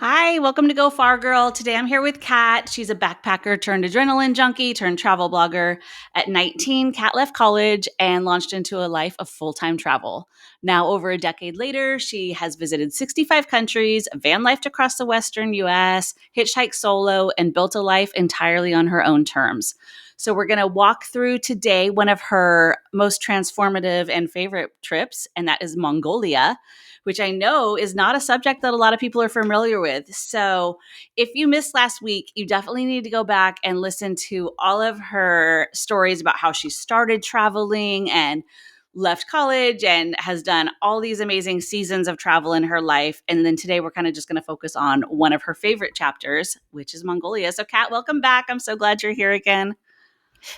Hi, welcome to Go Far Girl. Today I'm here with Kat. She's a backpacker turned adrenaline junkie turned travel blogger. At 19, Kat left college and launched into a life of full-time travel. Now, over a decade later, she has visited 65 countries, van lifed across the Western US, hitchhiked solo, and built a life entirely on her own terms. So we're going to walk through today one of her most transformative and favorite trips, and that is Mongolia, which I know is not a subject that a lot of people are familiar with. So if you missed last week, you definitely need to go back and listen to all of her stories about how she started traveling and left college and has done all these amazing seasons of travel in her life. And then today we're kind of just going to focus on one of her favorite chapters, which is Mongolia. So Kat, welcome back. I'm so glad you're here again.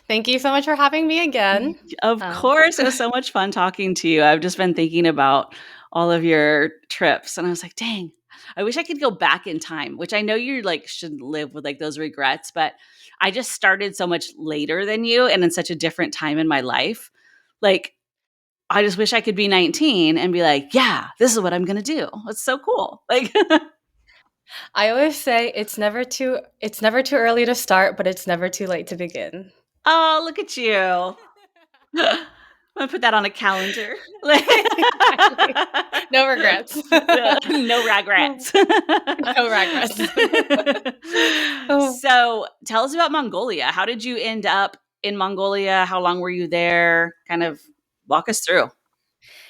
Thank you so much for having me again. Of course. It was so much fun talking to you. I've just been thinking about all of your trips and I was like, dang, I wish I could go back in time, which I know you shouldn't live with those regrets, but I just started so much later than you and in such a different time in my life. Like, I just wish I could be 19 and be like, yeah, this is what I'm going to do. It's so cool. I always say it's never too early to start, but it's never too late to begin. Oh, look at you. I'm going to put that on a calendar. Exactly. No regrets. No regrets. No regrets. So tell us about Mongolia. How did you end up in Mongolia? How long were you there? Kind of walk us through.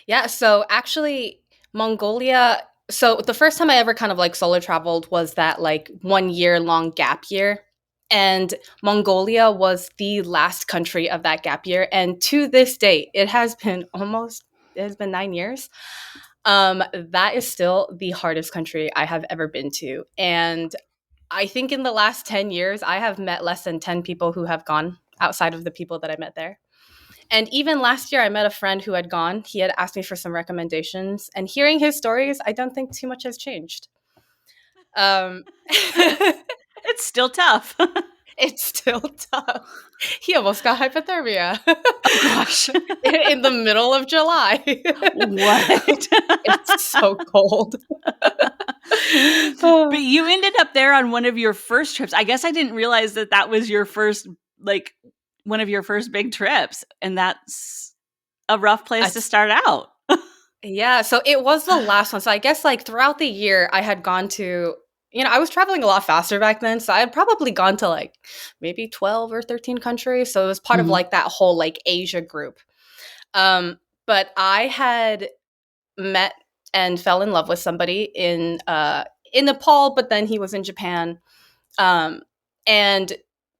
Yeah, so actually Mongolia, so the first time I ever kind of solo traveled was that 1 year long gap year. And Mongolia was the last country of that gap year. And to this day, it has been 9 years. That is still the hardest country I have ever been to. And I think in the last 10 years, I have met less than 10 people who have gone outside of the people that I met there. And even last year, I met a friend who had gone. He had asked me for some recommendations. And hearing his stories, I don't think too much has changed. It's still tough. It's still tough. He almost got hypothermia. Oh, gosh. In the middle of July. What? It's so cold. But you ended up there on one of your first trips. I guess I didn't realize that was your first, one of your first big trips. And that's a rough place to start out. Yeah, so it was the last one. So I guess throughout the year, I had gone to, I was traveling a lot faster back then. So I had probably gone to maybe 12 or 13 countries. So it was part of that whole Asia group. But I had met and fell in love with somebody in Nepal, but then he was in Japan. And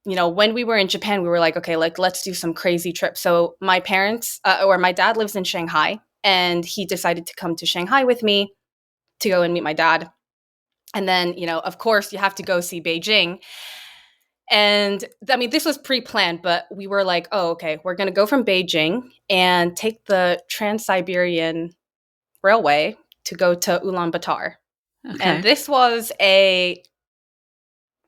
when we were in Japan, we were like, okay, let's do some crazy trip. So my parents, or my dad lives in Shanghai, and he decided to come to Shanghai with me to go and meet my dad. And then, of course, you have to go see Beijing. And I mean, this was pre-planned, but we were like, oh, okay, we're going to go from Beijing and take the Trans-Siberian Railway to go to Ulaanbaatar. Okay. And this was a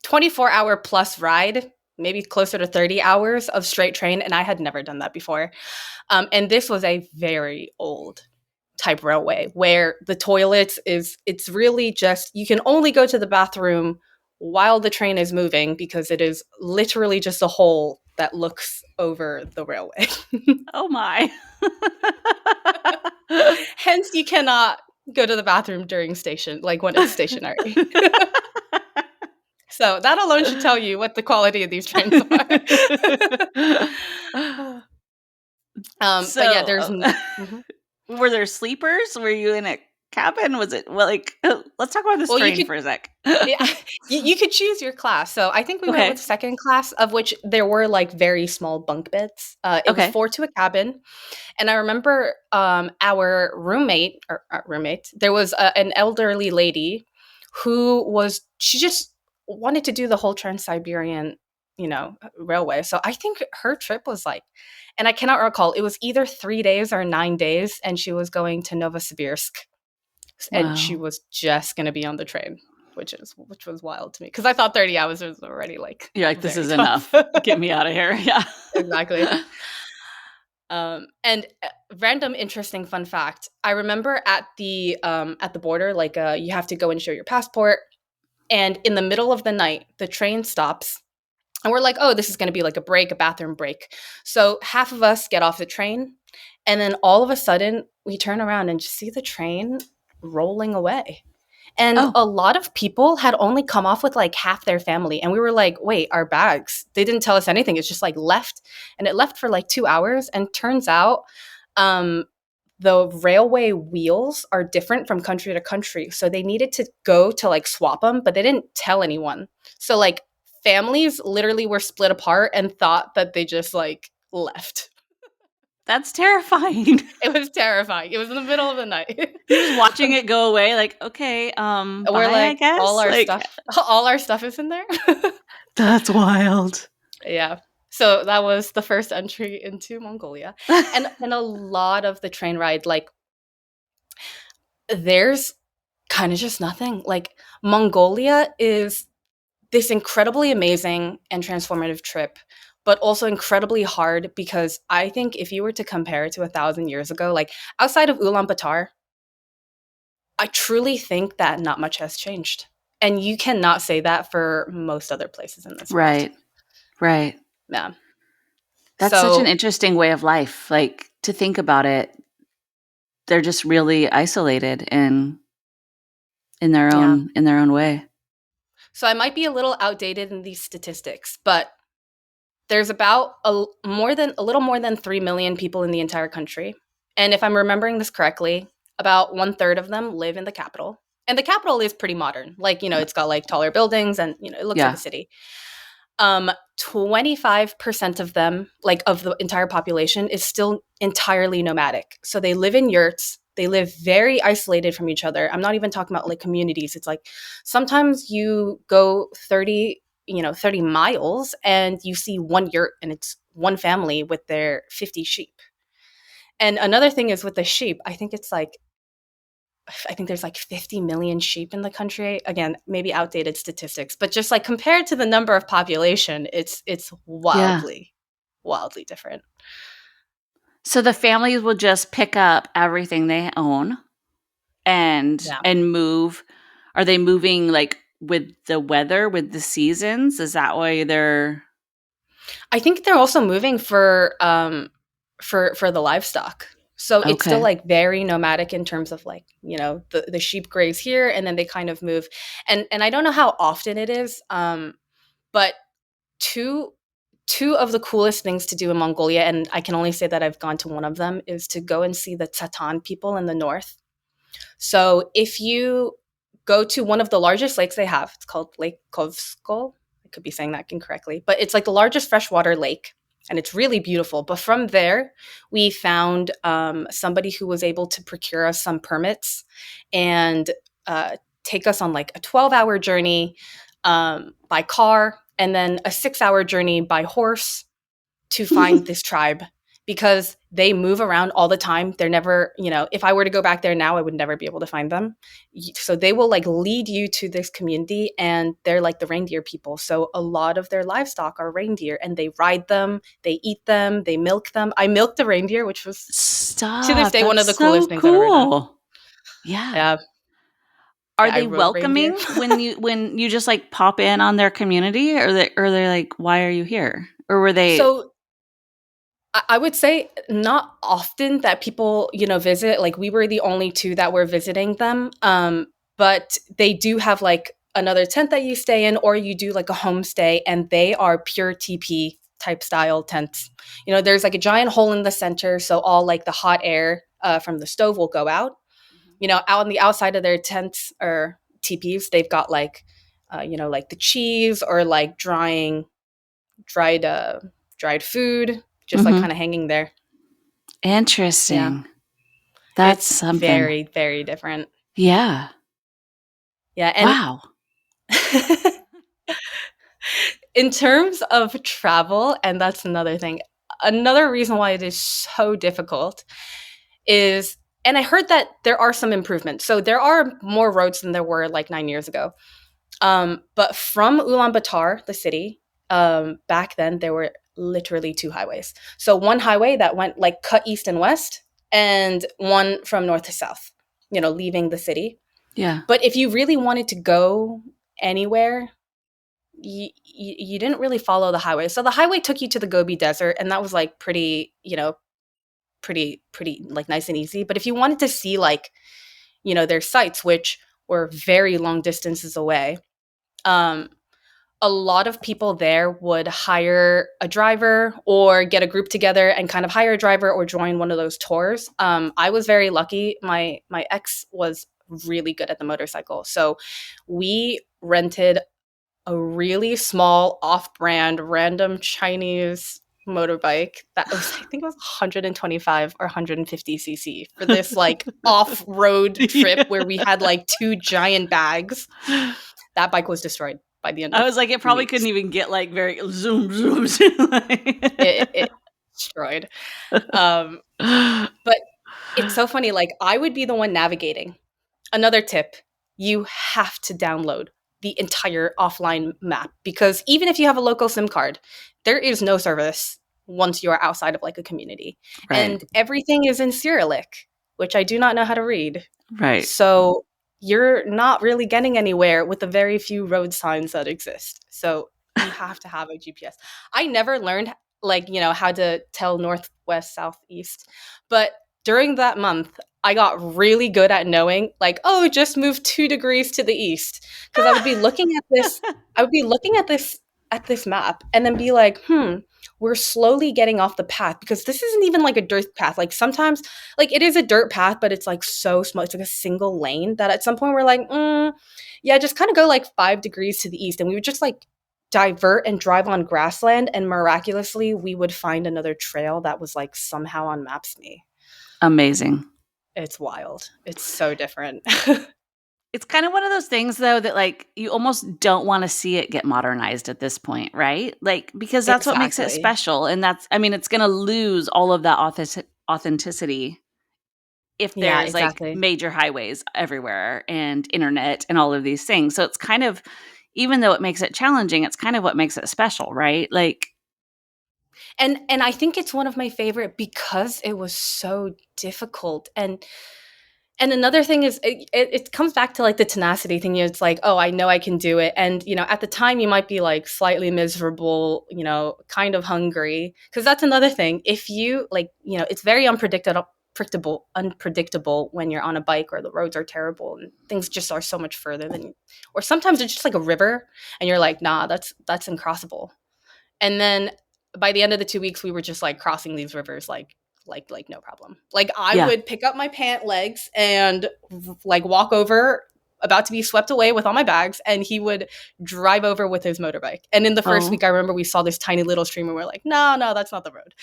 24-hour plus ride, maybe closer to 30 hours of straight train. And I had never done that before. And this was a very old type railway where the toilets it's really just, you can only go to the bathroom while the train is moving because it is literally just a hole that looks over the railway. Oh my. Hence, you cannot go to the bathroom during when it's stationary. So that alone should tell you what the quality of these trains are. But yeah, there's. Were there sleepers? Were you in a cabin? Was it let's talk about this train for a sec. Yeah, you could choose your class. So I think we went with second class, of which there were very small bunk beds. It was 4 to a cabin. And I remember our roommate, there was an elderly lady she just wanted to do the whole Trans-Siberian, railway. So I think her trip was and I cannot recall, it was either 3 days or 9 days, and she was going to Novosibirsk. And she was just going to be on the train, which was wild to me because I thought 30 hours was already you're like, this is tough. Enough. Get me out of here. Yeah, exactly. And random interesting fun fact. I remember at the border, you have to go and show your passport. And in the middle of the night, the train stops. And we're like, oh, this is going to be like a break, a bathroom break. So half of us get off the train. And then all of a sudden, we turn around and just see the train rolling away. And Oh, a lot of people had only come off with like half their family. And we were like, wait, our bags. They didn't tell us anything. It's just like left. And it left for like 2 hours. And turns out um, the railway wheels are different from country to country. So they needed to go to like swap them, but they didn't tell anyone. So like families literally were split apart and thought that they just like left. that's terrifying. It was terrifying. It was in the middle of the night. You're just watching it go away, like, okay, We're bye, I like, guess. Like, all our stuff is in there. that's wild. Yeah. So that was the first entry into Mongolia. And a lot of the train ride, like there's kind of just nothing. Like Mongolia is this incredibly amazing and transformative trip, but also incredibly hard because I think if you were to compare it to 1,000 years ago, like outside of Ulaanbaatar, I truly think that not much has changed. And you cannot say that for most other places in this world. Right, right. Yeah. That's such an So, interesting way of life. Like, to think about it, they're just really isolated yeah. in their own way. So I might be a little outdated in these statistics, but there's about a little more than 3 million people in the entire country. And if I'm remembering this correctly, about one third of them live in the capital. And the capital is pretty modern. Like, it's got like taller buildings and, it looks like a Yeah. city. 25% of them, like of the entire population, is still entirely nomadic. So they live in yurts. They live very isolated from each other. I'm not even talking about like communities. It's like sometimes you go 30 miles and you see one yurt and it's one family with their 50 sheep. And another thing is with the sheep, I think there's like 50 million sheep in the country. Again, maybe outdated statistics, but just like compared to the number of population, it's Yeah. wildly different. So the families will just pick up everything they own Yeah. and move. Are they moving, like, with the weather, with the seasons? Is that why they're I think they're also moving for the livestock. So it's still okay. like very nomadic in terms of like, the sheep graze here and then they kind of move. And I don't know how often it is, but two two of the coolest things to do in Mongolia, and I can only say that I've gone to one of them, is to go and see the Tsatan people in the north. So if you go to one of the largest lakes they have, it's called Lake Kovsko. I could be saying that incorrectly, but it's like the largest freshwater lake, and it's really beautiful. But from there, we found somebody who was able to procure us some permits and take us on like a 12-hour journey by car, and then a 6-hour journey by horse to find this tribe because they move around all the time. They're never, if I were to go back there now, I would never be able to find them. So they will like lead you to this community and they're like the reindeer people. So a lot of their livestock are reindeer and they ride them, they eat them, they milk them. I milked a reindeer, which was to this Stop. day one That's of the coolest so things I've ever done. cool. Yeah. Yeah. Are Yeah, I they rode reindeer. welcoming when you just, like, pop in on their community, or they're like, "Why are you here?" Or were they So I would say not often that people, visit. Like we were the only two that were visiting them. But they do have like another tent that you stay in, or you do like a homestay, and they are pure TP type style tents. There's like a giant hole in the center, so all like the hot air from the stove will go out. Out on the outside of their tents or TPs, they've got like, like the cheese or like dried dried food, just like kind Mhm. of hanging there. Yeah. Interesting. That's It's something. very, very different. Yeah. Yeah, and Wow. in terms of travel, and that's another thing. Another reason why it is so difficult is, and I heard that there are some improvements. So there are more roads than there were like 9 years ago. But from Ulaanbaatar, the city, back then there were literally two highways. So one highway that went like cut east and west, and one from north to south, leaving the city. Yeah. But if you really wanted to go anywhere, you didn't really follow the highway. So the highway took you to the Gobi Desert, and that was like pretty, pretty like nice and easy. But if you wanted to see like, their sites, which were very long distances away, um, a lot of people there would hire a driver or get a group together and kind of hire a driver or join one of those tours. I was very lucky. My ex was really good at the motorcycle, so we rented a really small off-brand random Chinese motorbike that was, I think it was 125 or 150 cc for this like off-road trip where we had like two giant bags. That bike was destroyed by the end I of was like, it 2 probably weeks. couldn't even get like very zoom, zoom, zoom. It destroyed. Um, but it's so funny. Like I would be the one navigating. Another tip, you have to download the entire offline map because even if you have a local SIM card, there is no service once you are outside of like a community. Right. And everything is in Cyrillic, which I do not know how to read. Right. So you're not really getting anywhere with the very few road signs that exist. So you have to have a GPS. I never learned like, how to tell north, west, south, east. But during that month, I got really good at knowing like, oh, just move 2 degrees to the east. Because I would be looking at this map and then be like, we're slowly getting off the path because this isn't even like a dirt path. Like sometimes like it is a dirt path, but it's like so small. It's like a single lane that at some point we're like, yeah, just kind of go like 5 degrees to the east. And we would just like divert and drive on grassland. And miraculously, we would find another trail that was like somehow on Maps Me. Amazing. It's wild. It's so different. It's kind of one of those things though that like you almost don't want to see it get modernized at this point, right? Like because that's what makes it Exactly. special and that's I mean it's going to lose all of that authenticity if Yeah, there's like exactly. major highways everywhere and internet and all of these things. So it's kind of even though it makes it challenging, it's kind of what makes it special, right? Like And I think it's one of my favorite because it was so difficult. And another thing is it comes back to like the tenacity thing. It's like, oh, I know I can do it. And, at the time you might be like slightly miserable, kind of hungry. Because that's another thing. If you like, it's very unpredictable when you're on a bike or the roads are terrible and things just are so much further than you. Or sometimes it's just like a river and you're like, nah, that's uncrossable. And then by the end of the 2 weeks, we were just like crossing these rivers like no problem. Like I yeah. would pick up my pant legs and like walk over about to be swept away with all my bags and he would drive over with his motorbike. And in the first Oh. week I remember we saw this tiny little stream and we're like, no, that's not the road.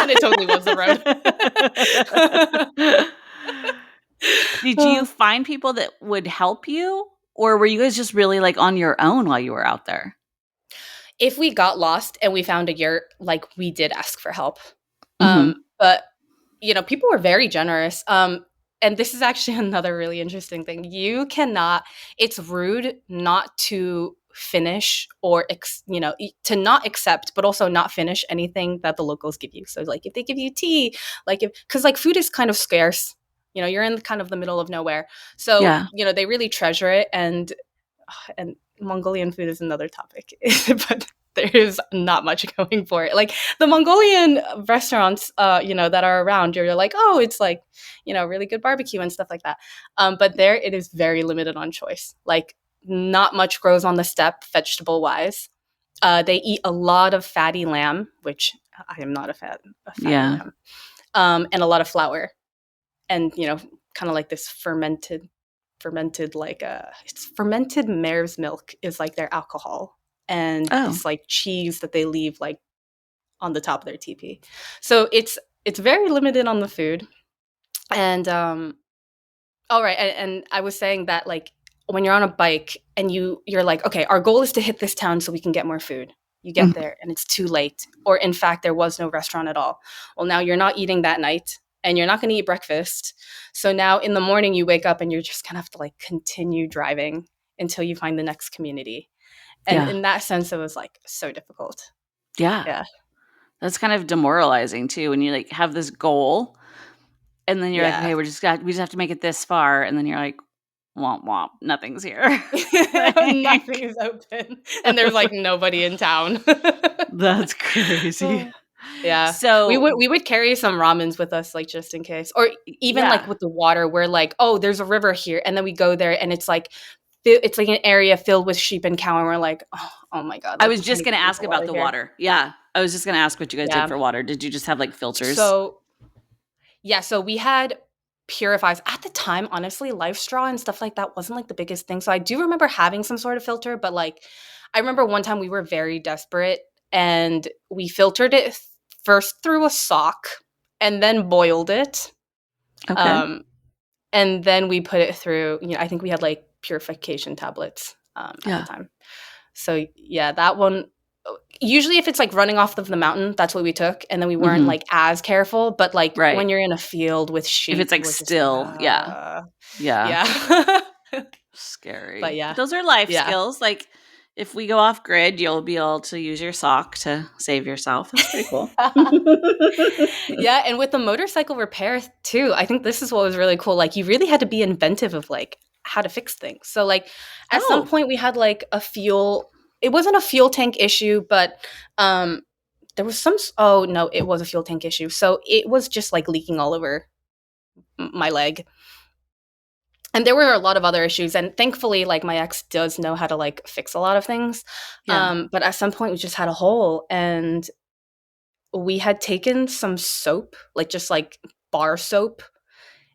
And it totally was the road. Did you find people that would help you or were you guys just really like on your own while you were out there? If we got lost and we found a yurt, like we did ask for help. Mhm. But people were very generous. And this is actually another really interesting thing. It's rude not to finish or, to not accept, but also not finish anything that the locals give you. So, like, if they give you tea, because, like, food is kind of scarce, you're in kind of the middle of nowhere. So, Yeah. they really treasure it. And Mongolian food is another topic, but there is not much going for it. Like the Mongolian restaurants, that are around, you're like, oh, it's like, really good barbecue and stuff like that. But there, it is very limited on choice. Like, not much grows on the steppe, vegetable wise. They eat a lot of fatty lamb, which I am not a fan of Yeah. lamb, and a lot of flour, and kind of like this fermented like it's fermented mare's milk is like their alcohol and Oh. this like cheese that they leave like on the top of their teepee. So it's very limited on the food. And all right, and I was saying that like when you're on a bike and you're like, okay, our goal is to hit this town so we can get more food. You get Mhm. there and it's too late, or in fact there was no restaurant at all. Well, now you're not eating that night and you're not going to eat breakfast. So now in the morning you wake up and you're just going to have to like continue driving until you find the next community. And Yeah. in that sense it was like so difficult. Yeah. Yeah. That's kind of demoralizing too when you like have this goal and then you're like, Yeah. okay, we just have to make it this far. And then you're like, womp womp, nothing's here. Nothing is open, and there's like nobody in town. That's crazy. Oh. Yeah, So, we would carry some ramens with us, like, just in case, or even like yeah, with the water, we're like, oh, there's a river here, and then we go there, and it's like an area filled with sheep and cow, and we're like, oh my god, I like was we can't just even gonna drink ask the about water the here. water. Yeah, I was just gonna ask what you guys did Yeah. for water. Did you just have, like, filters? So yeah, so we had purifiers at the time. Honestly, life straw and stuff like that wasn't like the biggest thing. So I do remember having some sort of filter, but like I remember one time we were very desperate and we filtered it first through a sock and then boiled it. Okay. Um, and then we put it through, I think we had like purification tablets at the Yeah. time. So yeah, that one. Usually, if it's like running off of the mountain, that's what we took, and then we weren't Mhm. like as careful. But like Right. when you're in a field with If it's, sheep, like, we're just like, still yeah. Yeah. yeah, but Scary. yeah, But those are life yeah. skills, like, if we go off grid, you'll be able to use your sock to save yourself. That's pretty cool. Yeah, and with the motorcycle repair too, I think this is what was really cool. Like you really had to be inventive of like how to fix things. So like at some Oh, point we had like a fuel it wasn't a fuel tank issue, but um there was oh no, it was a fuel tank issue. So it was just like leaking all over my leg. And there were a lot of other issues, and thankfully like my ex does know how to like fix a lot of things. yeah. But at some point we just had a hole, and we had taken some soap, like just like bar soap,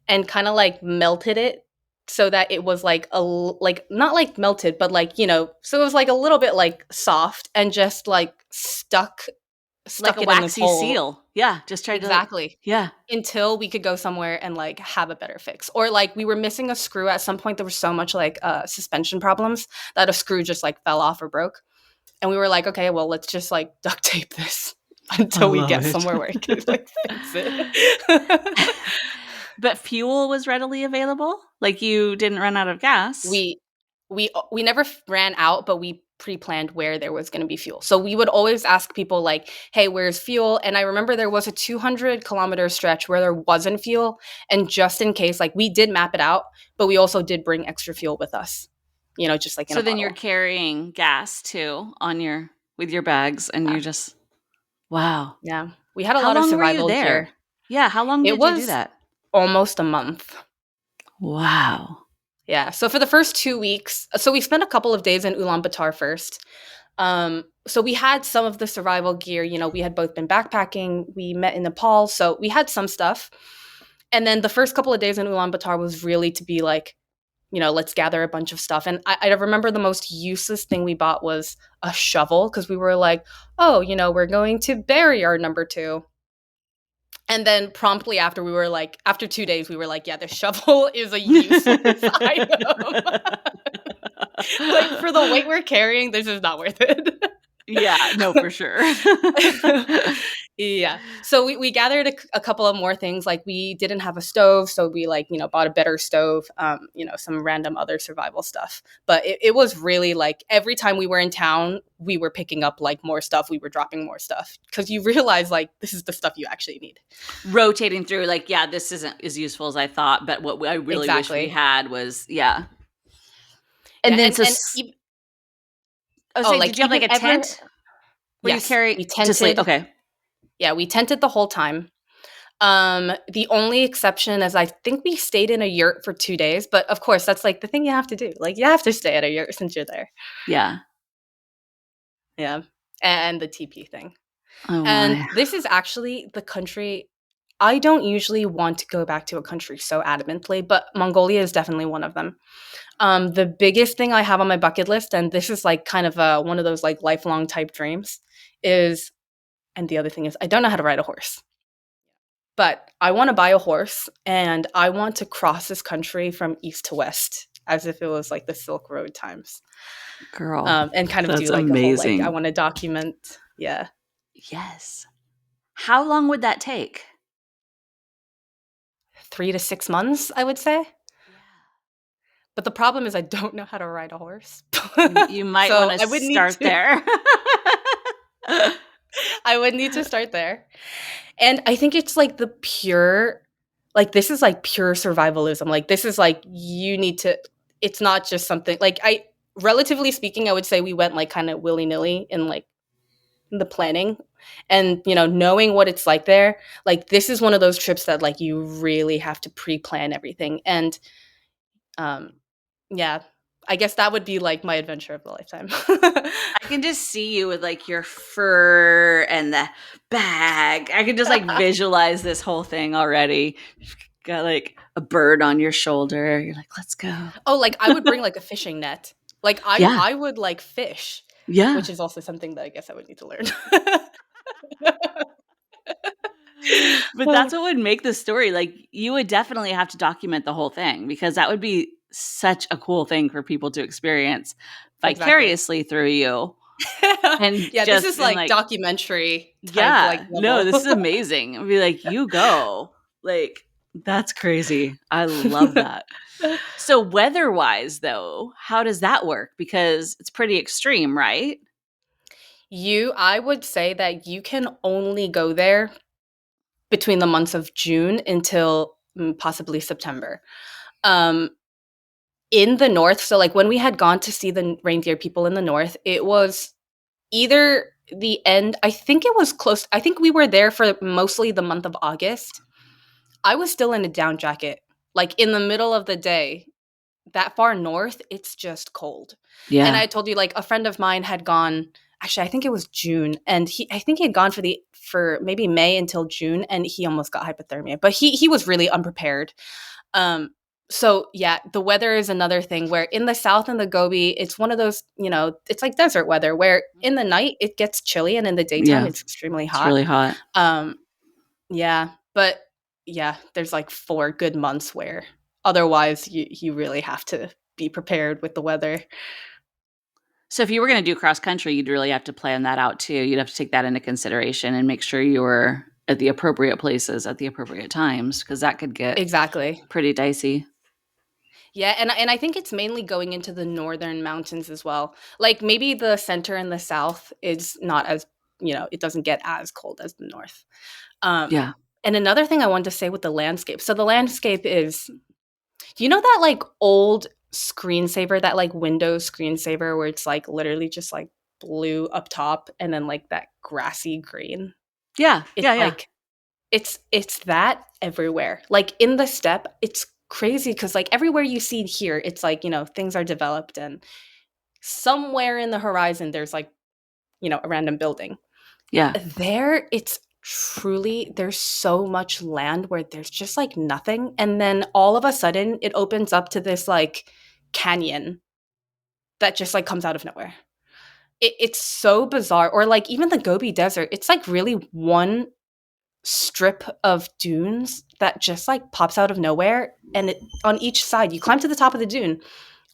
and kind of like melted it so that it was like like not like melted, but like, so it was like a little bit like soft and just like Like a stuck it in this waxy hole. seal. Yeah, just tried to, like Exactly. yeah. Until we could go somewhere and like have a better fix. Or like we were missing a screw at some point. There was so much like suspension problems that a screw just like fell off or broke. And we were like, okay, well, let's just like duct tape this I until we love get it. somewhere where I could like fix it. But fuel was readily available? Like, you didn't run out of gas? we we never ran out, but we pre-planned where there was going to be fuel. So we would always ask people like, hey, where's fuel? And I remember there was a 200-kilometer stretch where there wasn't fuel, and just in case, like, we did map it out, but we also did bring extra fuel with us, just like in So a then you're bottle. carrying gas too on your with your bags, and Yeah, you're just wow. yeah, we had a How lot of long were you survival gear. there? Yeah, how long It did you do was that? almost a month. Wow. Yeah, so for the first 2 weeks, so we spent a couple of days in Ulaanbaatar first. So we had some of the survival gear. We had both been backpacking. We met in Nepal, so we had some stuff. And then the first couple of days in Ulaanbaatar was really to be like, let's gather a bunch of stuff. And I remember the most useless thing we bought was a shovel, because we were like, oh, we're going to bury our number two. And then promptly after, we were like, after 2 days, we were like, yeah, the shovel is a useless item. Like, for the weight we're carrying, this is not worth it. Yeah, no, for sure. Yeah. So we gathered a couple of more things. Like, we didn't have a stove, so we like, bought a better stove, some random other survival stuff. But it was really like every time we were in town, we were picking up like more stuff. We were dropping more stuff, because you realize like this is the stuff you actually need. Rotating through, like, yeah, this isn't as useful as I thought, but what I really wish we Exactly. had was yeah. Yeah. And then And I was oh, saying, like did you have, like, even a ever, tent? Were you yes, carrying we to sleep? tented. Okay. Yeah, we tented the whole time. The only exception is I think we stayed in a yurt for 2 days, but of course that's like the thing you have to do. Like, you have to stay at a yurt since you're there. Yeah. Yeah. And the TP thing. Oh And my. this is actually the country I don't usually want to go back to a country so adamantly, but Mongolia is definitely one of them. The biggest thing I have on my bucket list, and this is like kind of one of those like lifelong type dreams, is, and the other thing is, I don't know how to ride a horse. But I want to buy a horse, and I want to cross this country from east to west as if it was like the Silk Road times. Girl, And kind of that's do like a whole, like, I amazing. want to document, yeah, Yes. How long would that take? 3 to 6 months, I would say. Yeah. But the problem is I don't know how to ride a horse. You might So wanna I would need start to, there. I would need to start there. And I think it's like this is like pure survivalism. Like, this is like, you need to, it's not just something like I relatively speaking, I would say we went like kind of willy-nilly in like the planning and knowing what it's like there. Like this is one of those trips that like you really have to pre-plan everything. And um yeah, I guess that would be like my adventure of the lifetime. I can just see you with like your fur and the bag. I can just like visualize this whole thing already. Got like a bird on your shoulder. You're like, let's go. Oh, like I would bring like a fishing net. Like I Yeah. I would like fish, Yeah. which is also something that I guess I would need to learn. But that's what would make the story. Like you would definitely have to document the whole thing because that would be such a cool thing for people to experience Exactly. vicariously through you and Yeah, this just is been like like, documentary type like yeah, no, level. this is amazing. I'd be like, you go. Like, that's crazy. I love that. So, weather wise, though, how does that work? Because it's pretty extreme, right? I would say that you can only go there between the months of June until possibly September. Um, in the north, so like when we had gone to see the reindeer people in the north, it was either the end, I think it was close. I think we were there for mostly the month of August. I was still in a down jacket, like in the middle of the day. That far north, it's just cold. And Yeah. I told you, like a friend of mine had gone. Actually, I think it was June, and I think he had gone for maybe May until June, and he almost got hypothermia. But he was really unprepared. Um, so yeah, the weather is another thing where in the south in the Gobi, it's one of those, it's like desert weather where in the night it gets chilly and in the daytime Yeah. it's extremely It's hot. really hot. Um, yeah, but yeah, there's like 4 good months where otherwise you really have to be prepared with the weather. So, if you were going to do cross country, you'd really have to plan that out too. You'd have to take that into consideration and make sure you were at the appropriate places at the appropriate times because that could get Exactly. pretty dicey. Yeah, and I think it's mainly going into the northern mountains as well. Like maybe the center and the south is not as, it doesn't get as cold as the north. Um, Yeah. and another thing I wanted to say with the landscape. So the landscape is, do you know that like old screensaver, that like Windows screensaver where it's like literally just like blue up top and then like that grassy green? Yeah. It's Yeah. Yeah. like it's that everywhere. Like in the steppe, it's crazy because like everywhere you see here, it's like, things are developed and somewhere in the horizon there's like, a random building. Yeah. There, it's truly there's so much land where there's just like nothing. And then all of a sudden it opens up to this like canyon that just like comes out of nowhere. It's so bizarre. Or like even the Gobi Desert, it's like really one strip of dunes that just like pops out of nowhere. And on each side, you climb to the top of the dune.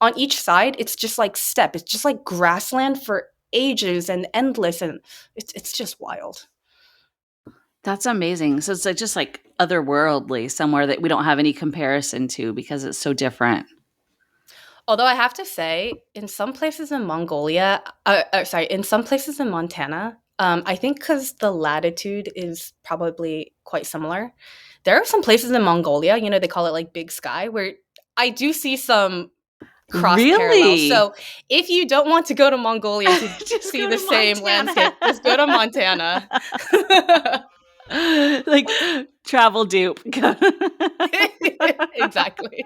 On each side, it's just like steppe. It's just like grassland for ages and endless. And it's just wild. That's amazing. So it's like just like otherworldly, somewhere that we don't have any comparison to because it's so different. Although I have to say, in some places in Mongolia, sorry, in some places in Montana, I think because the latitude is probably quite similar, there are some places in Mongolia, they call it like Big Sky, where I do see some cross parallels. Really? So if you don't want to go to Mongolia to Just see go the to same Montana. landscape, just go to Montana. Like travel dupe. Exactly.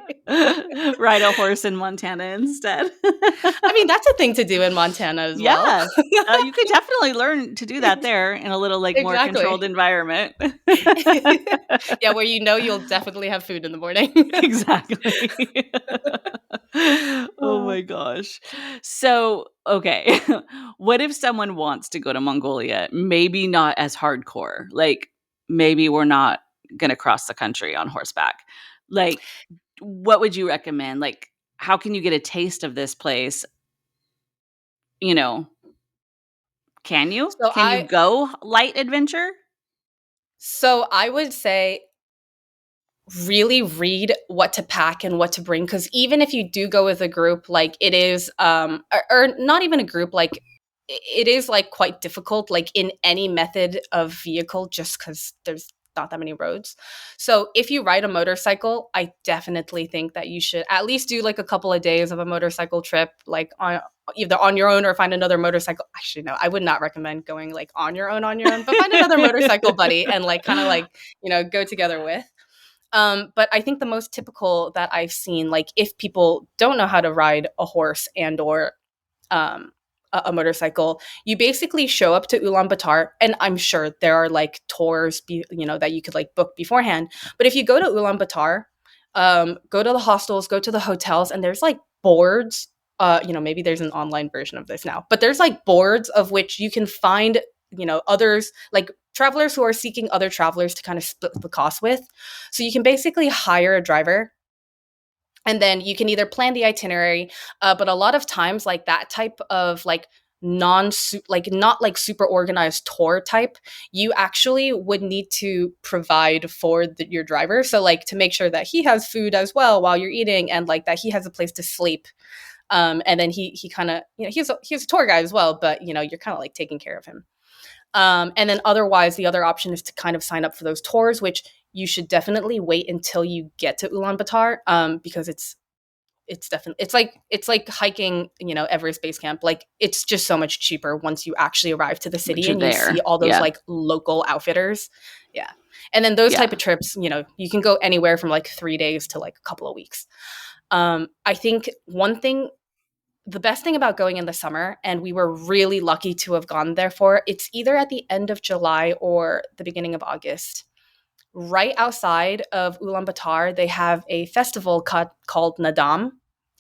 Ride a horse in Montana instead. I mean, that's a thing to do in Montana as well. Yeah. You could definitely learn to do that there in a little like more controlled Exactly. environment. Yeah, where you'll definitely have food in the morning. Exactly. Oh Uh, my gosh. So, okay. What if someone wants to go to Mongolia? Maybe not as hardcore. Like, maybe we're not going to cross the country on horseback. Like, what would you recommend? Like, how can you get a taste of this place? You know, can you? so Can you I go light adventure? so I would say really read what to pack and what to bring, because even if you do go with a group, like it is or not even a group, like it is like quite difficult like in any method of vehicle, just because there's not that many roads. So if you ride a motorcycle, I definitely think that you should at least do like a couple of days of a motorcycle trip, like on either on your own or find another motorcycle. Actually, no, I would not recommend going like on your own, but find another motorcycle buddy and like kind of like, go together with. But I think the most typical that I've seen, like if people don't know how to ride a horse and or um, a motorcycle, you basically show up to Ulaanbaatar, and I'm sure there are like tours, that you could like book beforehand. But if you go to Ulaanbaatar, go to the hostels, go to the hotels, and there's like boards. Maybe there's an online version of this now, but there's like boards of which you can find, others like travelers who are seeking other travelers to kind of split the cost with. So you can basically hire a driver and then you can either plan the itinerary, but a lot of times like that type of like not like super organized tour type, you actually would need to provide for your driver, so like to make sure that he has food as well while you're eating and like that he has a place to sleep. And then he kind of, he's a tour guide as well, but you're kind of like taking care of him. And then otherwise, the other option is to kind of sign up for those tours, which you should definitely wait until you get to Ulaanbaatar, because it's definitely it's like hiking, Everest Base Camp. Like it's just so much cheaper once you actually arrive to the Once city you're and you see there. all those Yeah. like local outfitters. Yeah. And then those Yeah. type of trips, you can go anywhere from like 3 days to like a couple of weeks. I think the best thing about going in the summer, and we were really lucky to have gone there for, it's either at the end of July or the beginning of August. Right outside of Ulaanbaatar, they have a festival called Nadam,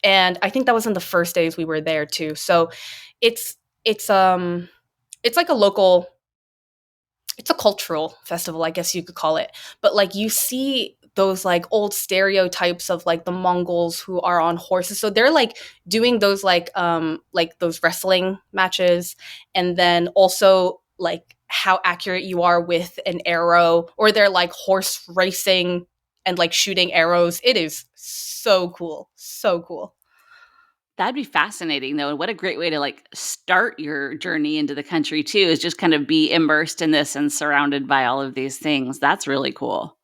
and I think that was in the first days we were there too. So it's it's um it's like a local, it's a cultural festival, I guess you could call it. But like you see those like old stereotypes of like the Mongols who are on horses. So they're like doing those like those wrestling matches, and then also like how accurate you are with an arrow, or they're like horse racing and like shooting arrows. It is so cool. So cool. That'd be fascinating though. And what a great way to like start your journey into the country too, is just kind of be immersed in this and surrounded by all of these things. That's really cool.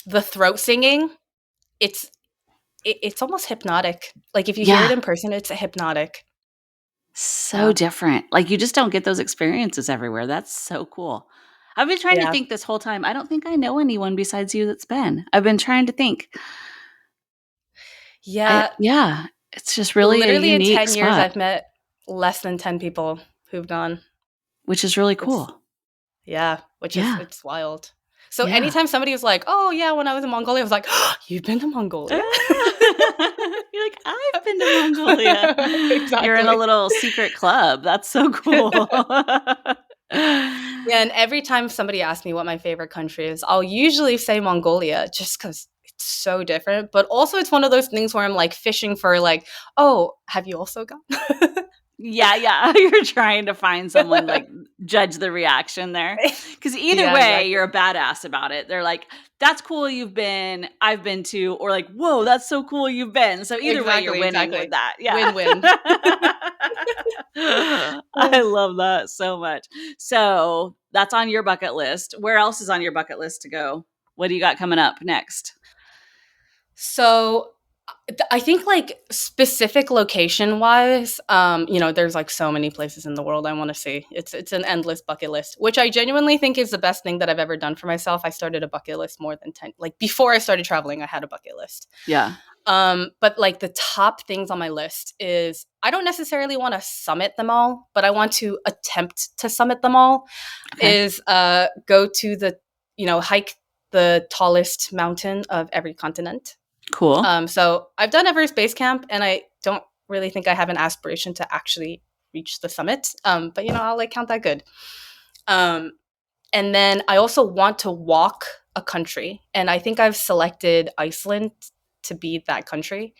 The throat singing, it's it's almost hypnotic. Like if you hear it Yeah. in person, it's hypnotic. So Yeah. different. Like you just don't get those experiences everywhere. That's so cool. I've been trying to Yeah. think this whole time. I don't think I know anyone besides you that's been. I've been trying to think. Yeah. Yeah, it's just really a Literally in unique 10 years, spot, I've met less than 10 people who've gone. which is really It's, cool. yeah, which is, Yeah. it's wild. So Yeah. anytime somebody was like, oh, yeah, when I was in Mongolia, I was like, oh, you've been to Mongolia? You're like, "I've been to Mongolia." You're in a Exactly. little secret club. That's so cool. Yeah, and every time somebody asks me what my favorite country is, I'll usually say Mongolia just because it's so different. But also, it's one of those things where I'm like fishing for, like, oh, have you also gone? Yeah, yeah. You're trying to find someone, like, judge the reaction there, because either Yeah, way, exactly. you're a badass about it. They're like, "That's cool you've been, I've been to," or like, "Whoa, that's so cool you've been." So either way, you're Exactly, winning with exactly. that. Yeah. Win win. I love that so much. So, that's on your bucket list. Where else is on your bucket list to go? What do you got coming up next? So I think like specific location wise, there's like so many places in the world I want to see. It's an endless bucket list, which I genuinely think is the best thing that I've ever done for myself. I started a bucket list more than 10, like before I started traveling, I had a bucket list. Yeah. But like the top things on my list is I don't necessarily want to summit them all, but I want to attempt to summit them all. Okay. Is go to hike the tallest mountain of every continent. Cool. So I've done Everest Base Camp, and I don't really think I have an aspiration to actually reach the summit. But I'll like count that good. Um, and then I also want to walk a country, and I think I've selected Iceland to be that country.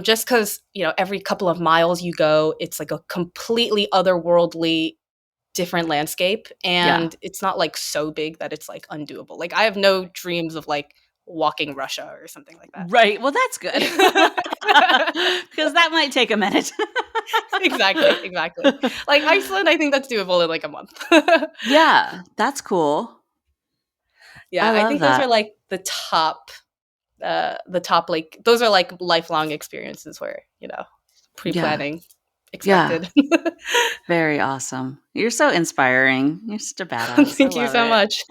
Just because every couple of miles you go, it's like a completely otherworldly different landscape, Yeah. and it's not like so big that it's like undoable. Like I have no dreams of like walking Russia or something like that. Right. Well, that's good. Because that might take a minute. Exactly, exactly. Like Iceland, I think that's doable in like a month. Yeah, that's cool. Yeah, I I love think those are that. like the top, like those are like lifelong experiences where, Yeah. pre-planning Yeah. expected. Very awesome. You're so inspiring. You're such a badass. I Thank you love so it. much.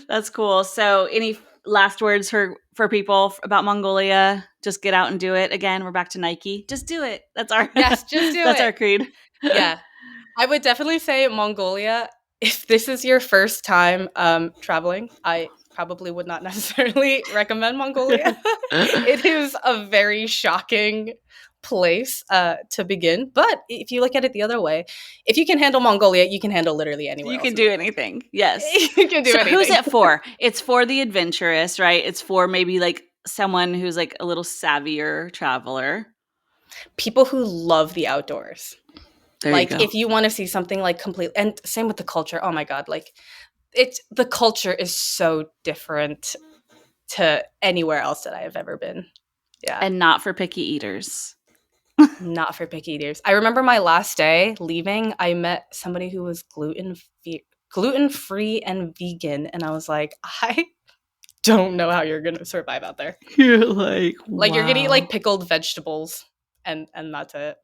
That's cool. So, any last words for people about Mongolia? Just get out and do it. Again, we're back to Nike. Just do it. That's our Yes, just do that's it. our creed. Yeah, I would definitely say Mongolia. If this is your first time traveling, I probably would not necessarily recommend Mongolia. It is a very shocking place to begin. But if you look at it the other way, if you can handle Mongolia, you can handle literally anywhere You else can in the do world. anything. Yes. You can do So who's anything. it for? It's for the adventurous, right? It's for maybe like someone who's like a little savvier traveler. People who love the outdoors. There you Like go. if you want to see something like complete, and same with the culture. Oh my god, like it's the culture is so different to anywhere else that I have ever been. Yeah. And not for picky eaters. Not for picky eaters. I remember my last day leaving, I met somebody who was gluten free and vegan, and I was like, I don't know how you're gonna survive out there. You're like, Like you're gonna eat wow. like pickled vegetables, and that's it.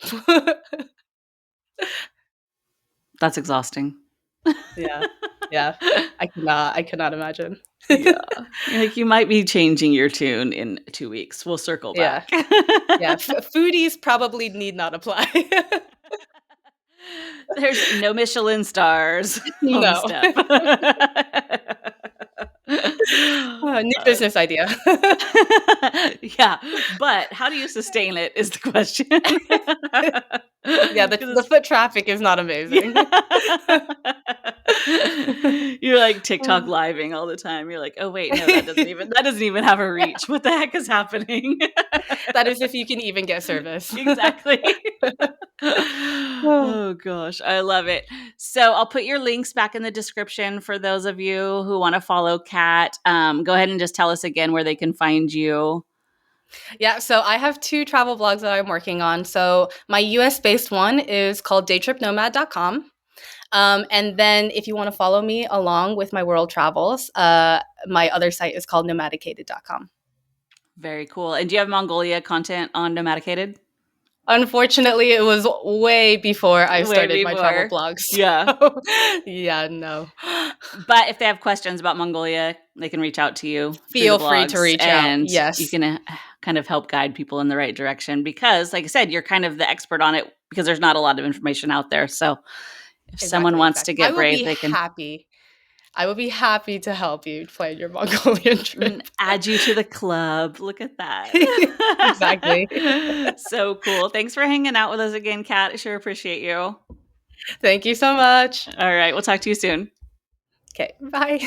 That's exhausting. Yeah, yeah. I cannot imagine. Yeah. You're like, you might be changing your tune in 2 weeks. We'll circle Yeah, back. yeah. Foodies probably need not apply. There's no Michelin stars. Home No. step. New business idea. Yeah, but how do you sustain it is the question. Yeah, 'Cause the it's foot traffic is not amazing. yeah. You're like TikTok living all the time. You're like, "Oh wait, no, that doesn't even have a reach. What the heck is happening?" That is if you can even get service. Exactly. Oh gosh, I love it. So I'll put your links back in the description for those of you who want to follow Kat. Go ahead and just tell us again where they can find you. Yeah, so I have two travel blogs that I'm working on. So my US based one is called daytripnomad.com. And then if you want to follow me along with my world travels, my other site is called nomadicated.com. Very cool. And do you have Mongolia content on Nomadicated? Unfortunately, it was way before I Way started my travel before. blogs. Yeah. So, yeah, no. But if they have questions about Mongolia, they can reach out to you through the Feel free to blogs reach out. and you Yes, can kind of help guide people in the right direction because, like I said, you're kind of the expert on it because there's not a lot of information out there. So if someone exactly, wants to exactly. I get will brave, be they can happy. I will be happy to help you plan your Mongolian trip. add you to the club. Look at that. Exactly. So cool. Thanks for hanging out with us again, Kat. I sure appreciate you. All Thank you so much. right. We'll talk to you soon. Okay, bye.